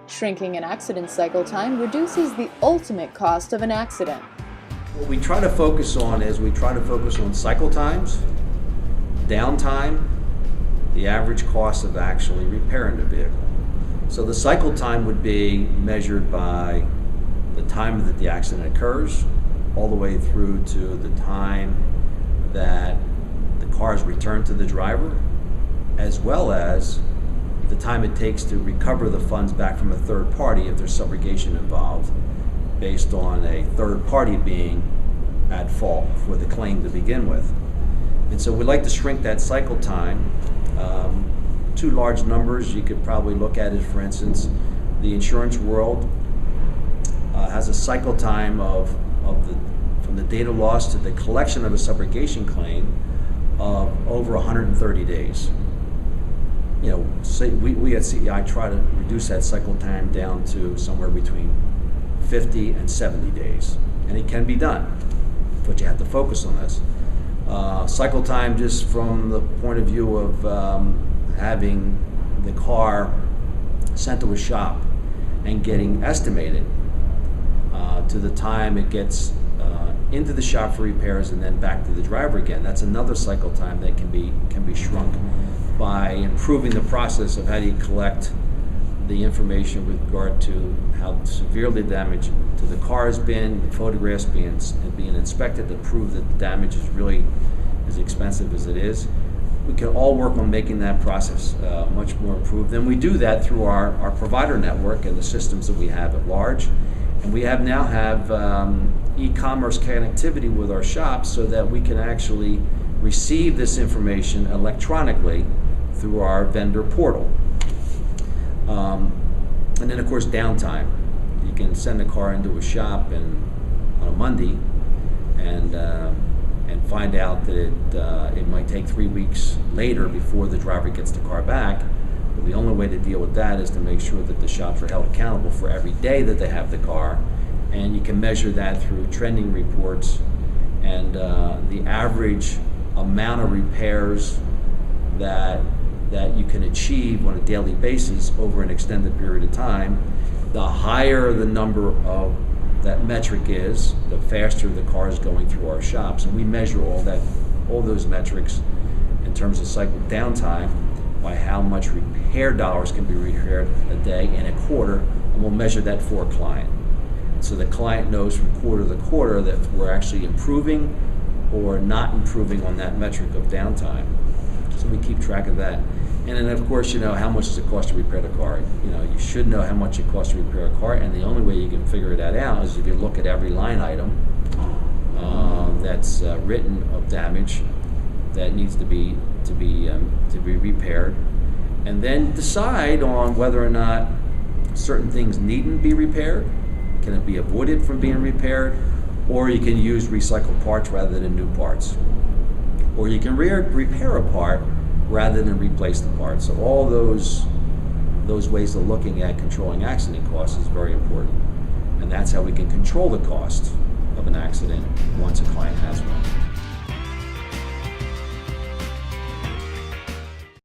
Shrinking an accident cycle time reduces the ultimate cost of an accident. What we try to focus on is cycle times, downtime, the average cost of actually repairing the vehicle. So the cycle time would be measured by the time that the accident occurs, all the way through to the time that the car is returned to the driver, as well as the time it takes to recover the funds back from a third party if there's subrogation involved, based on a third party being at fault for the claim to begin with. And so we'd like to shrink that cycle time. Two large numbers you could probably look at is, for instance, the insurance world has a cycle time from the date of loss to the collection of a subrogation claim of over 130 days. You know, say we at CEI try to reduce that cycle time down to somewhere between 50 and 70 days. And it can be done, but you have to focus on this. Cycle time, just from the point of view of having the car sent to a shop and getting estimated to the time it gets into the shop for repairs and then back to the driver again. That's another cycle time that can be shrunk by improving the process of how do you collect the information with regard to how severely the damage to the car has been, the photographs being inspected to prove that the damage is really as expensive as it is. We can all work on making that process much more improved. And we do that through our provider network and the systems that we have at large. And we now have e-commerce connectivity with our shops so that we can actually receive this information electronically through our vendor portal. And then, of course, downtime. You can send a car into a shop on a Monday and find out that it might take 3 weeks later before the driver gets the car back. But the only way to deal with that is to make sure that the shops are held accountable for every day that they have the car, and you can measure that through trending reports and the average amount of repairs that you can achieve on a daily basis over an extended period of time. The higher the number of that metric is, the faster the car is going through our shops. And we measure all those metrics in terms of cycle downtime by how much repair dollars can be repaired a day and a quarter, and we'll measure that for a client. So the client knows from quarter to quarter that we're actually improving or not improving on that metric of downtime. So we keep track of that. And then, of course, how much does it cost to repair the car? You should know how much it costs to repair a car, and the only way you can figure that out is if you look at every line item that's written of damage that needs to be repaired, and then decide on whether or not certain things needn't be repaired. Can it be avoided from being repaired? Or you can use recycled parts rather than new parts. Or you can repair a part rather than replace the part. So all those ways of looking at controlling accident costs is very important. And that's how we can control the cost of an accident once a client has one.